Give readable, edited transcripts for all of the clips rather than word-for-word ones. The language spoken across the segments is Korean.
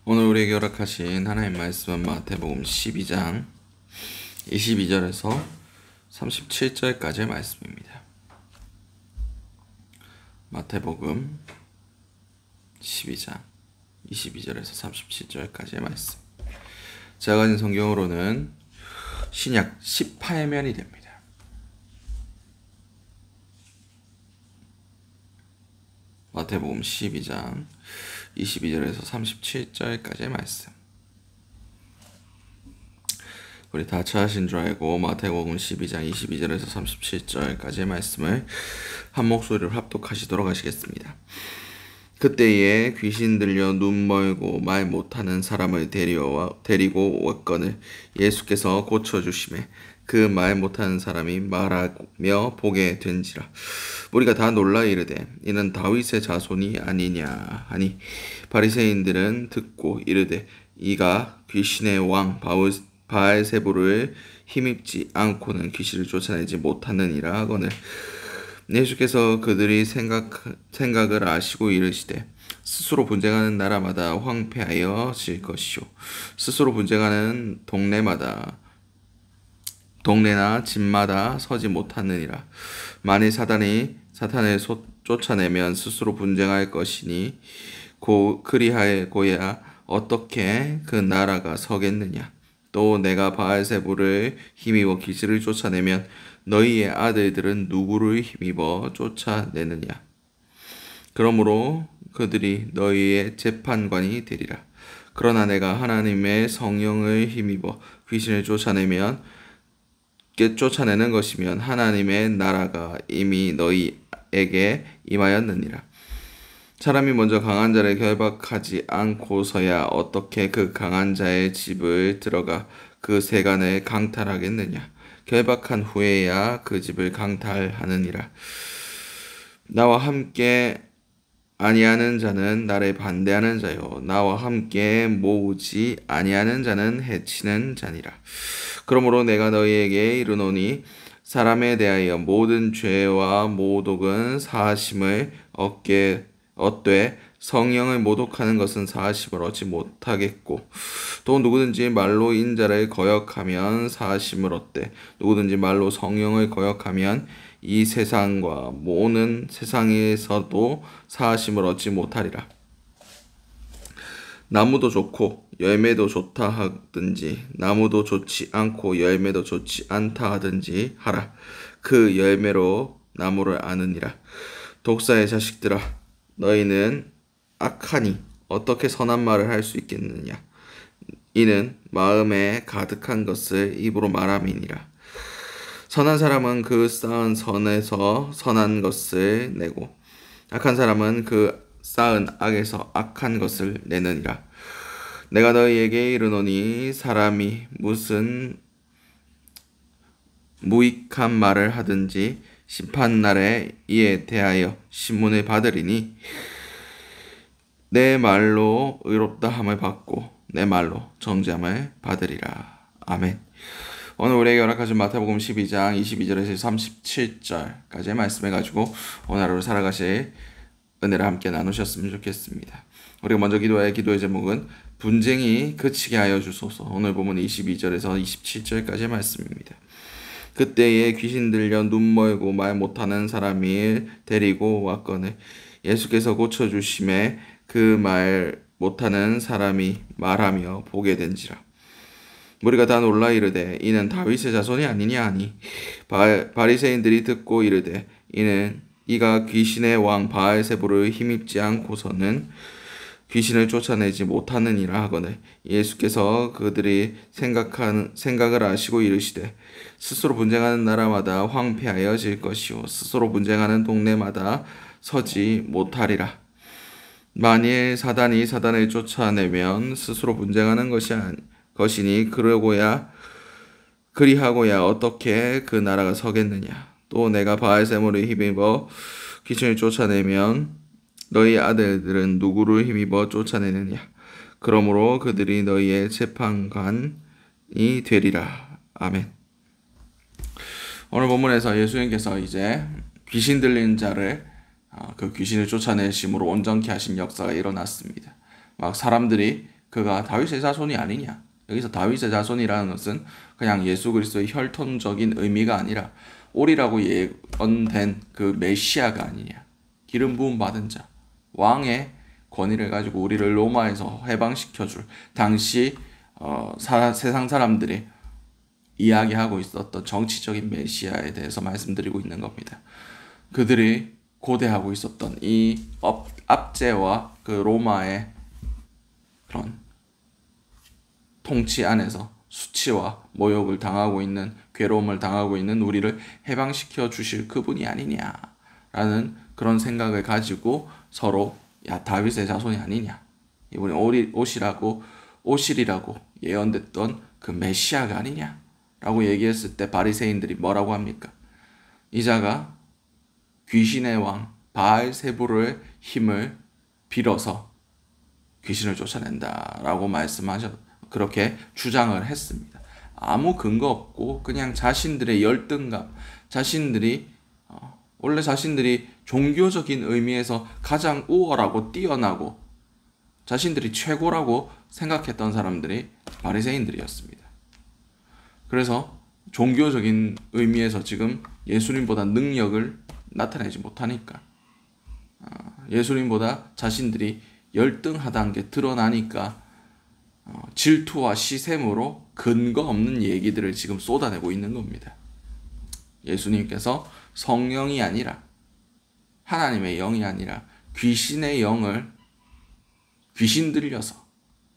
오늘 우리에게 허락하신 하나님 말씀은 마태복음 12장 22절에서 37절까지의 말씀입니다. 마태복음 12장 22절에서 37절까지의 말씀. 제가 가진 성경으로는 신약 18면이 됩니다. 마태복음 12장 22절에서 37절까지의 말씀. 우리 다 찾으신 줄 알고 마태복음 12장 22절에서 37절까지의 말씀을 한 목소리로 합독하시도록 하시겠습니다. 그때에 귀신 들려 눈 멀고 말 못하는 사람을 데리고 왔거늘 예수께서 고쳐주심에 그 말 못하는 사람이 말하며 보게 된지라. 우리가 다 놀라 이르되 이는 다윗의 자손이 아니냐 하니 바리새인들은 듣고 이르되 이가 귀신의 왕 바알세불을 힘입지 않고는 귀신을 쫓아내지 못하느니라 하거늘 예수께서 그들이 생각을 아시고 이르시되 스스로 분쟁하는 나라마다 황폐하여 질 것이요 스스로 분쟁하는 동네나 집마다 서지 못하느니라. 만일 사탄을 쫓아내면 스스로 분쟁할 것이니 그리하고야 어떻게 그 나라가 서겠느냐. 또 내가 바알세불을 힘입어 귀신을 쫓아내면 너희의 아들들은 누구를 힘입어 쫓아내느냐. 그러므로 그들이 너희의 재판관이 되리라. 그러나 내가 하나님의 성령을 힘입어 귀신을 쫓아내는 것이면 하나님의 나라가 이미 너희에게 임하였느니라. 사람이 먼저 강한 자를 결박하지 않고서야 어떻게 그 강한 자의 집을 들어가 그 세간을 강탈하겠느냐. 결박한 후에야 그 집을 강탈하느니라. 나와 함께 아니하는 자는 나를 반대하는 자요 나와 함께 모으지 아니하는 자는 해치는 자니라. 그러므로 내가 너희에게 이르노니 사람에 대하여 모든 죄와 모독은 사하심을 얻되 성령을 모독하는 것은 사하심을 얻지 못하겠고 또 누구든지 말로 인자를 거역하면 사하심을 얻되 누구든지 말로 성령을 거역하면 이 세상과 모든 세상에서도 사하심을 얻지 못하리라. 나무도 좋고 열매도 좋다 하든지 나무도 좋지 않고 열매도 좋지 않다 하든지 하라. 그 열매로 나무를 아느니라. 독사의 자식들아, 너희는 악하니 어떻게 선한 말을 할 수 있겠느냐. 이는 마음에 가득한 것을 입으로 말함이니라. 선한 사람은 그 쌓은 선에서 선한 것을 내고 악한 사람은 그 쌓은 악에서 악한 것을 내느니라. 내가 너희에게 이르노니 사람이 무슨 무익한 말을 하든지 심판날에 이에 대하여 신문을 받으리니 내 말로 의롭다함을 받고 내 말로 정죄함을 받으리라. 아멘. 오늘 우리에게 허락하신 마태복음 12장 22절에서 37절까지의 말씀을 가지고 오늘 하루를 살아가실 은혜를 함께 나누셨으면 좋겠습니다. 우리가 먼저 기도의 제목은 분쟁이 그치게 하여 주소서. 오늘 보면 22절에서 27절까지의 말씀입니다. 그때에 귀신 들려 눈 멀고 말 못하는 사람이 데리고 왔거늘 예수께서 고쳐주심에 그 말 못하는 사람이 말하며 보게 된지라. 우리가 다 놀라 이르되 이는 다윗의 자손이 아니냐 하니 바리새인들이 듣고 이르되 이가 귀신의 왕 바알세불을 힘입지 않고서는 귀신을 쫓아내지 못하느니라 하거늘 예수께서 그들이 생각을 아시고 이르시되 스스로 분쟁하는 나라마다 황폐하여 질 것이요 스스로 분쟁하는 동네마다 서지 못하리라. 만일 사단이 사단을 쫓아내면 스스로 분쟁하는 것이니 그리하고야 어떻게 그 나라가 서겠느냐. 또 내가 바알세불을 힘입어 귀신을 쫓아내면 너희 아들들은 누구를 힘입어 쫓아내느냐. 그러므로 그들이 너희의 재판관이 되리라. 아멘. 오늘 본문에서 예수님께서 이제 귀신 들린 자를 그 귀신을 쫓아내심으로 온전케 하신 역사가 일어났습니다. 막 사람들이 그가 다윗의 자손이 아니냐. 여기서 다윗의 자손이라는 것은 그냥 예수 그리스도의 혈통적인 의미가 아니라 오리라고 예언된 그 메시아가 아니냐. 기름 부음 받은 자, 왕의 권위를 가지고 우리를 로마에서 해방시켜줄 당시 세상 사람들이 이야기하고 있었던 정치적인 메시아에 대해서 말씀드리고 있는 겁니다. 그들이 고대하고 있었던 이 압제와 그 로마의 그런 통치 안에서 수치와 모욕을 당하고 있는, 괴로움을 당하고 있는 우리를 해방시켜 주실 그분이 아니냐라는 그런 생각을 가지고 서로 야, 다윗의 자손이 아니냐, 이분이 오실이라고 예언됐던 그 메시아가 아니냐라고 얘기했을 때 바리새인들이 뭐라고 합니까? 이 자가 귀신의 왕 바알세불의 힘을 빌어서 귀신을 쫓아낸다라고 그렇게 주장을 했습니다. 아무 근거 없고 그냥 자신들의 열등감, 원래 자신들이 종교적인 의미에서 가장 우월하고 뛰어나고 자신들이 최고라고 생각했던 사람들이 바리새인들이었습니다. 그래서 종교적인 의미에서 지금 예수님보다 능력을 나타내지 못하니까, 예수님보다 자신들이 열등하다는 게 드러나니까 질투와 시샘으로 근거 없는 얘기들을 지금 쏟아내고 있는 겁니다. 예수님께서 성령이 아니라, 하나님의 영이 아니라 귀신의 영을 귀신 들려서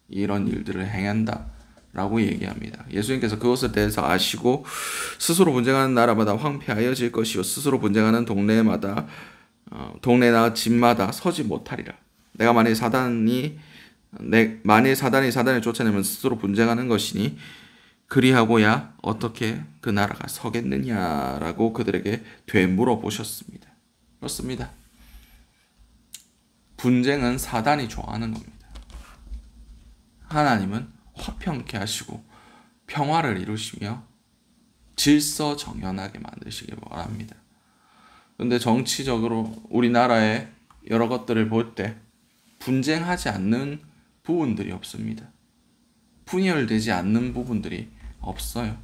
이런 일들을 행한다 라고 얘기합니다. 예수님께서 그것에 대해서 아시고 스스로 분쟁하는 나라마다 황폐하여질 것이요 스스로 분쟁하는 동네나 집마다 서지 못하리라. 만일 사단이 사단을 쫓아내면 스스로 분쟁하는 것이니 그리하고야 어떻게 그 나라가 서겠느냐라고 그들에게 되물어 보셨습니다. 그렇습니다. 분쟁은 사단이 좋아하는 겁니다. 하나님은 화평케 하시고 평화를 이루시며 질서정연하게 만드시길 바랍니다. 그런데 정치적으로 우리나라의 여러 것들을 볼 때 분쟁하지 않는 부분들이 없습니다. 분열되지 않는 부분들이 없어요.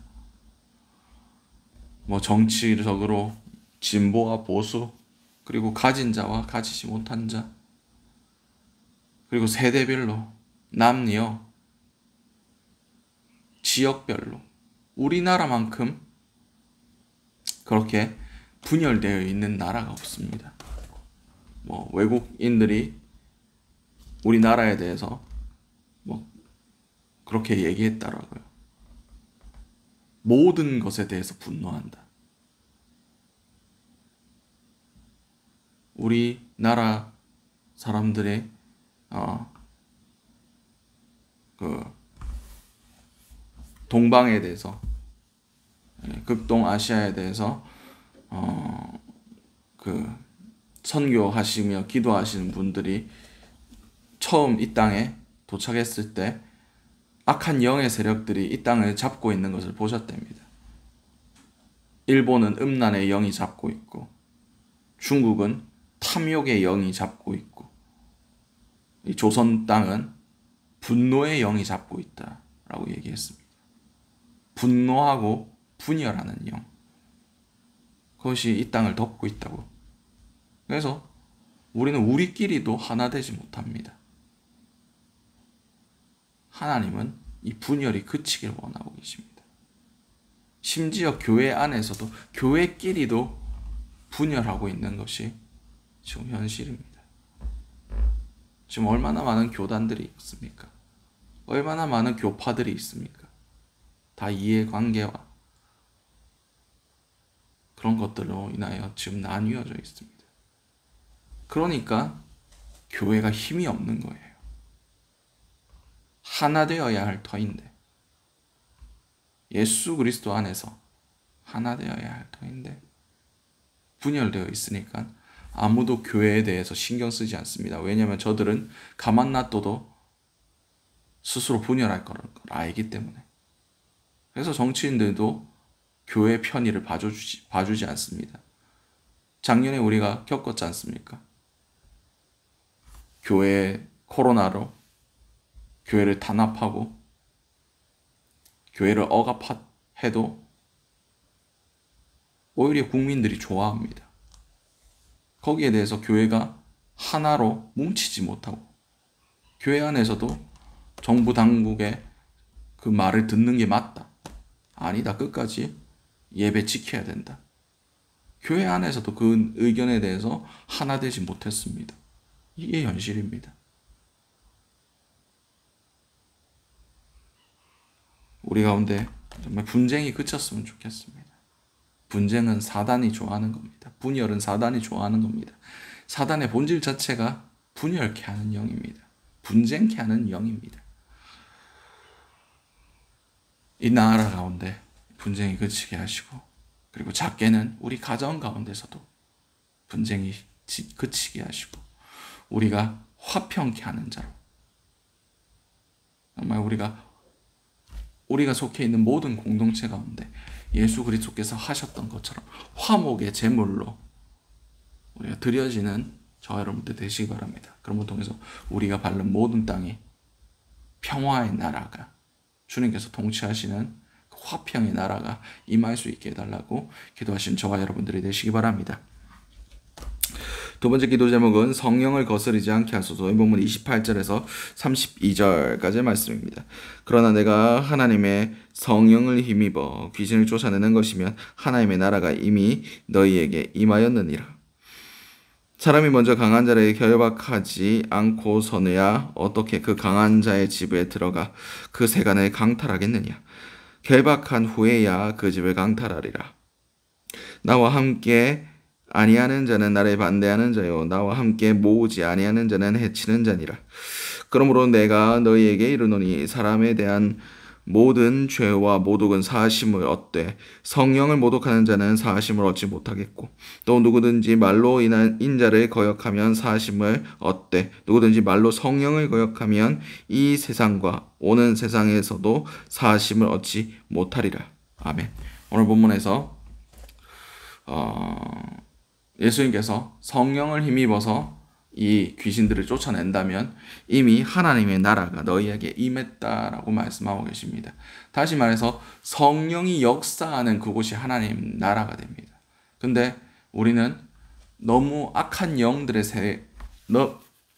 정치적으로 진보와 보수, 그리고 가진 자와 가지지 못한 자, 그리고 세대별로, 남녀, 지역별로 우리나라만큼 그렇게 분열되어 있는 나라가 없습니다. 외국인들이 우리나라에 대해서 그렇게 얘기했더라고요. 모든 것에 대해서 분노한다. 우리나라 사람들의 동방에 대해서, 극동아시아에 대해서 선교하시며 기도하시는 분들이 처음 이 땅에 도착했을 때 악한 영의 세력들이 이 땅을 잡고 있는 것을 보셨답니다. 일본은 음란의 영이 잡고 있고, 중국은 탐욕의 영이 잡고 있고, 이 조선 땅은 분노의 영이 잡고 있다라고 얘기했습니다. 분노하고 분열하는 영, 그것이 이 땅을 덮고 있다고. 그래서 우리는 우리끼리도 하나 되지 못합니다. 하나님은 이 분열이 그치길 원하고 계십니다. 심지어 교회 안에서도 교회끼리도 분열하고 있는 것이 지금 현실입니다. 지금 얼마나 많은 교단들이 있습니까? 얼마나 많은 교파들이 있습니까? 다 이해관계와 그런 것들로 인하여 지금 나뉘어져 있습니다. 그러니까 교회가 힘이 없는 거예요. 하나 되어야 할 터인데, 예수 그리스도 안에서 하나 되어야 할 터인데 분열되어 있으니까 아무도 교회에 대해서 신경 쓰지 않습니다. 왜냐하면 저들은 가만 놔둬도 스스로 분열할 걸 알기 때문에. 그래서 정치인들도 교회 편의를 봐주지 않습니다. 작년에 우리가 겪었지 않습니까? 교회 코로나로 교회를 탄압하고 교회를 억압해도 오히려 국민들이 좋아합니다. 거기에 대해서 교회가 하나로 뭉치지 못하고 교회 안에서도 정부 당국의 그 말을 듣는 게 맞다. 아니다. 끝까지 예배 지켜야 된다. 교회 안에서도 그 의견에 대해서 하나 되지 못했습니다. 이게 현실입니다. 우리 가운데 정말 분쟁이 그쳤으면 좋겠습니다. 분쟁은 사단이 좋아하는 겁니다. 분열은 사단이 좋아하는 겁니다. 사단의 본질 자체가 분열케 하는 영입니다. 분쟁케 하는 영입니다. 이 나라 가운데 분쟁이 그치게 하시고, 그리고 작게는 우리 가정 가운데서도 분쟁이 그치게 하시고, 우리가 화평케 하는 자로, 정말 우리가 속해 있는 모든 공동체 가운데 예수 그리스도께서 하셨던 것처럼 화목의 제물로 우리가 드려지는 저와 여러분들 되시기 바랍니다. 그런 통해서 우리가 밟는 모든 땅이 평화의 나라가, 주님께서 통치하시는 화평의 나라가 임할 수 있게 해달라고 기도하신 저와 여러분들이 되시기 바랍니다. 두 번째 기도 제목은 성령을 거스르지 않게 하소서. 이 본문 28절에서 32절까지의 말씀입니다. 그러나 내가 하나님의 성령을 힘입어 귀신을 쫓아내는 것이면 하나님의 나라가 이미 너희에게 임하였느니라. 사람이 먼저 강한 자를 결박하지 않고서야 어떻게 그 강한 자의 집에 들어가 그 세간을 강탈하겠느냐. 결박한 후에야 그 집을 강탈하리라. 나와 함께 아니하는 자는 나를 반대하는 자요 나와 함께 모으지 아니하는 자는 해치는 자니라. 그러므로 내가 너희에게 이르노니 사람에 대한 모든 죄와 모독은 사하심을 얻되 성령을 모독하는 자는 사하심을 얻지 못하겠고, 또 누구든지 말로 인한 인자를 거역하면 사하심을 얻되 누구든지 말로 성령을 거역하면 이 세상과 오는 세상에서도 사하심을 얻지 못하리라. 아멘. 오늘 본문에서 예수님께서 성령을 힘입어서 이 귀신들을 쫓아낸다면 이미 하나님의 나라가 너희에게 임했다라고 말씀하고 계십니다. 다시 말해서 성령이 역사하는 그곳이 하나님 나라가 됩니다. 근데 우리는 너무 악한 영들의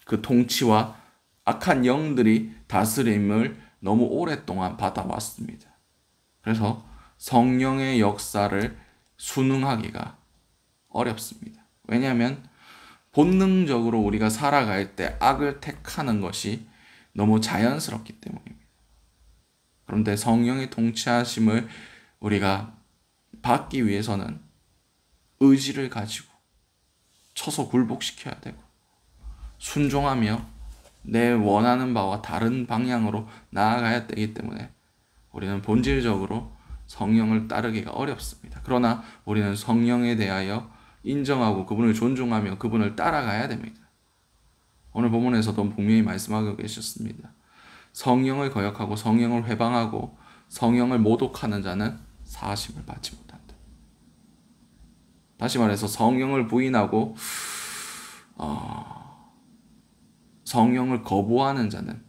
그 통치와 악한 영들이 다스림을 너무 오랫동안 받아왔습니다. 그래서 성령의 역사를 순응하기가 어렵습니다. 왜냐하면 본능적으로 우리가 살아갈 때 악을 택하는 것이 너무 자연스럽기 때문입니다. 그런데 성령의 통치하심을 우리가 받기 위해서는 의지를 가지고 쳐서 굴복시켜야 되고 순종하며 내 원하는 바와 다른 방향으로 나아가야 되기 때문에 우리는 본질적으로 성령을 따르기가 어렵습니다. 그러나 우리는 성령에 대하여 인정하고 그분을 존중하며 그분을 따라가야 됩니다. 오늘 본문에서도 분명히 말씀하고 계셨습니다. 성령을 거역하고 성령을 회방하고 성령을 모독하는 자는 사하심을 받지 못한다. 다시 말해서 성령을 부인하고 성령을 거부하는 자는,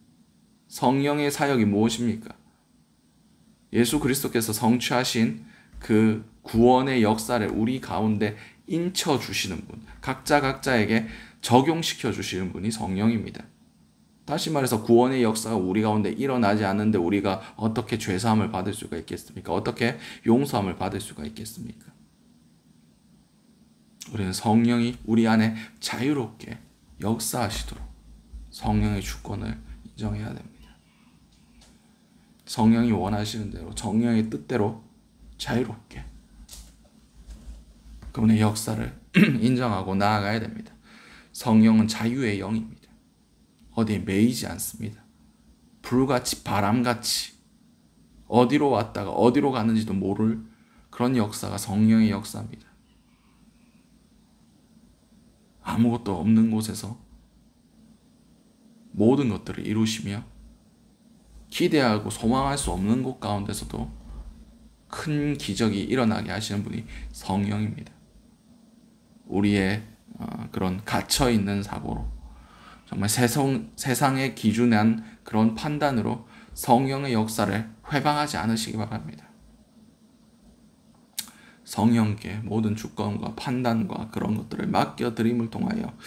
성령의 사역이 무엇입니까? 예수 그리스도께서 성취하신 그 구원의 역사를 우리 가운데 인쳐주시는 분, 각자에게 적용시켜 주시는 분이 성령입니다. 다시 말해서 구원의 역사가 우리 가운데 일어나지 않는데 우리가 어떻게 죄사함을 받을 수가 있겠습니까? 어떻게 용서함을 받을 수가 있겠습니까? 우리는 성령이 우리 안에 자유롭게 역사하시도록 성령의 주권을 인정해야 됩니다. 성령이 원하시는 대로, 성령의 뜻대로 자유롭게 그분의 역사를 인정하고 나아가야 됩니다. 성령은 자유의 영입니다. 어디에 매이지 않습니다. 불같이 바람같이 어디로 왔다가 어디로 가는지도 모를 그런 역사가 성령의 역사입니다. 아무것도 없는 곳에서 모든 것들을 이루시며 기대하고 소망할 수 없는 곳 가운데서도 큰 기적이 일어나게 하시는 분이 성령입니다. 우리의 그런 갇혀있는 사고로 정말 세상의 기준한 그런 판단으로 성령의 역사를 회방하지 않으시기 바랍니다. 성령께 모든 주권과 판단과 그런 것들을 맡겨드림을 통하여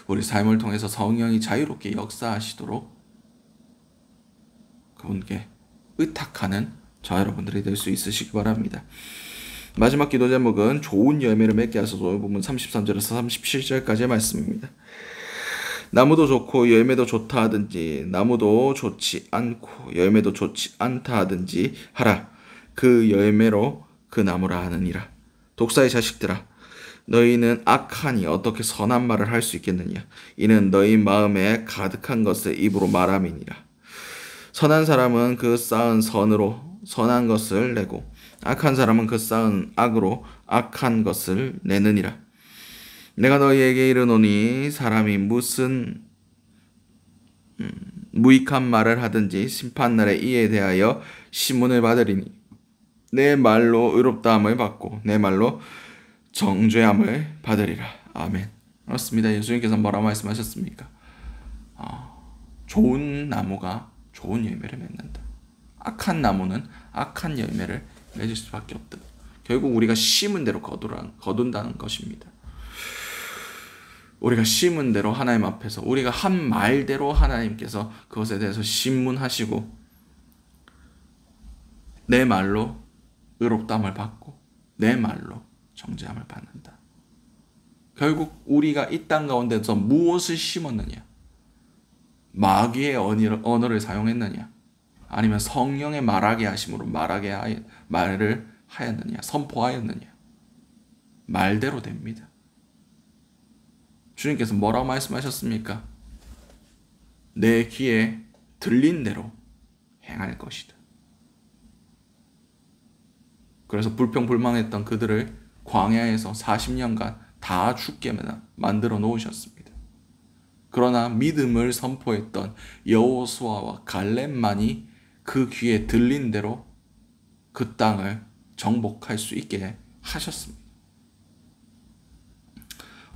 우리 삶을 통해서 성령이 자유롭게 역사하시도록 그분께 의탁하는 저 여러분들이 될 수 있으시기 바랍니다. 마지막 기도 제목은 좋은 열매를 맺게 하소서. 본문 33절에서 37절까지의 말씀입니다. 나무도 좋고 열매도 좋다 하든지 나무도 좋지 않고 열매도 좋지 않다 하든지 하라. 그 열매로 그 나무라 하느니라. 독사의 자식들아, 너희는 악하니 어떻게 선한 말을 할 수 있겠느냐. 이는 너희 마음에 가득한 것을 입으로 말함이니라. 선한 사람은 그 쌓은 선으로 선한 것을 내고 악한 사람은 그 쌓은 악으로 악한 것을 내느니라. 내가 너희에게 이르노니 사람이 무슨 무익한 말을 하든지 심판날에 이에 대하여 심문을 받으리니 내 말로 의롭다함을 받고 내 말로 정죄함을 받으리라. 아멘. 그렇습니다. 예수님께서 뭐라 말씀하셨습니까? 좋은 나무가 좋은 열매를 맺는다. 악한 나무는 악한 열매를 맺을 수밖에 없다. 결국 우리가 심은 대로 거둔다는 것입니다. 우리가 심은 대로 하나님 앞에서 우리가 한 말대로 하나님께서 그것에 대해서 심문하시고 내 말로 의롭다함을 받고 내 말로 정죄함을 받는다. 결국 우리가 이 땅 가운데서 무엇을 심었느냐? 마귀의 언어를 사용했느냐? 아니면 성령의 말하게 하심으로 말을 하였느냐? 선포하였느냐? 말대로 됩니다. 주님께서 뭐라고 말씀하셨습니까? 내 귀에 들린 대로 행할 것이다. 그래서 불평불망했던 그들을 광야에서 40년간 다 죽게 만들어 놓으셨습니다. 그러나 믿음을 선포했던 여호수아와 갈렙만이 그 귀에 들린 대로 그 땅을 정복할 수 있게 하셨습니다.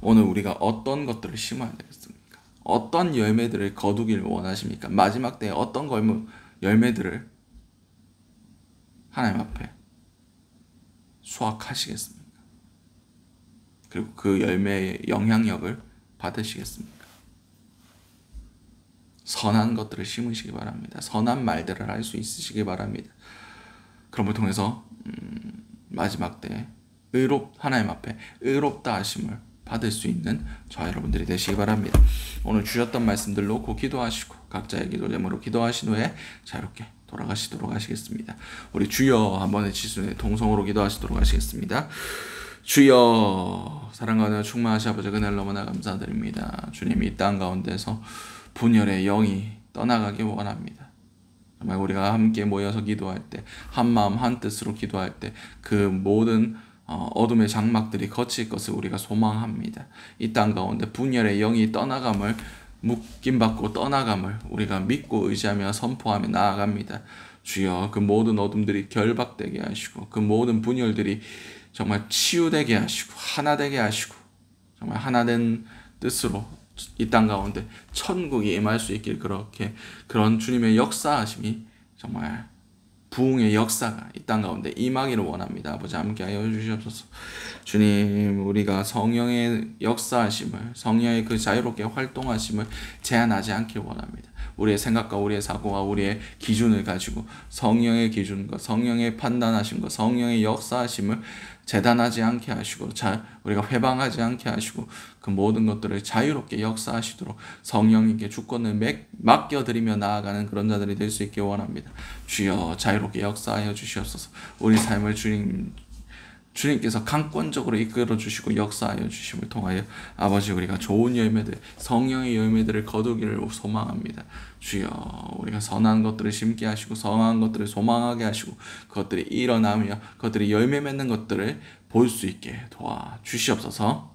오늘 우리가 어떤 것들을 심어야 되겠습니까? 어떤 열매들을 거두기를 원하십니까? 마지막 때에 어떤 열매들을 하나님 앞에 수확하시겠습니까? 그리고 그 열매의 영향력을 받으시겠습니까? 선한 것들을 심으시기 바랍니다. 선한 말들을 할 수 있으시기 바랍니다. 그런 걸 통해서 마지막 때에 하나님 앞에 의롭다 하심을 받을 수 있는 저 여러분들이 되시기 바랍니다. 오늘 주셨던 말씀들 놓고 기도하시고 각자의 기도 제목으로 기도하신 후에 자유롭게 돌아가시도록 하시겠습니다. 우리 주여 한번 외치시되 동성으로 기도하시도록 하시겠습니다. 주여, 사랑하는 충만하신 아버지 그날 너무나 감사드립니다. 주님이 이 땅 가운데서 분열의 영이 떠나가기 원합니다. 정말 우리가 함께 모여서 기도할 때, 한 마음 한 뜻으로 기도할 때 그 모든 어둠의 장막들이 거칠 것을 우리가 소망합니다. 이 땅 가운데 분열의 영이 떠나감을, 묶임받고 떠나감을 우리가 믿고 의지하며 선포하며 나아갑니다. 주여, 그 모든 어둠들이 결박되게 하시고 그 모든 분열들이 정말 치유되게 하시고 하나 되게 하시고 정말 하나된 뜻으로 이 땅 가운데 천국이 임할 수 있길 그런 주님의 역사하심이 정말 부흥의 역사가 이 땅 가운데 임하기를 원합니다. 아버지 함께하여 주시옵소서. 주님, 우리가 성령의 역사하심을, 성령의 그 자유롭게 활동하심을 제한하지 않길 원합니다. 우리의 생각과 우리의 사고와 우리의 기준을 가지고 성령의 기준과 성령의 판단하심과 성령의 역사하심을 재단하지 않게 하시고 우리가 회방하지 않게 하시고 그 모든 것들을 자유롭게 역사하시도록 성령님께 주권을 맡겨드리며 나아가는 그런 자들이 될 수 있게 원합니다. 주여, 자유롭게 역사하여 주시옵소서. 우리 삶을 주님께서 강권적으로 이끌어 주시고 역사하여 주심을 통하여 아버지, 우리가 좋은 열매들, 성령의 열매들을 거두기를 소망합니다. 주여, 우리가 선한 것들을 심게 하시고 선한 것들을 소망하게 하시고 그것들이 일어나며 그것들이 열매 맺는 것들을 볼 수 있게 도와주시옵소서.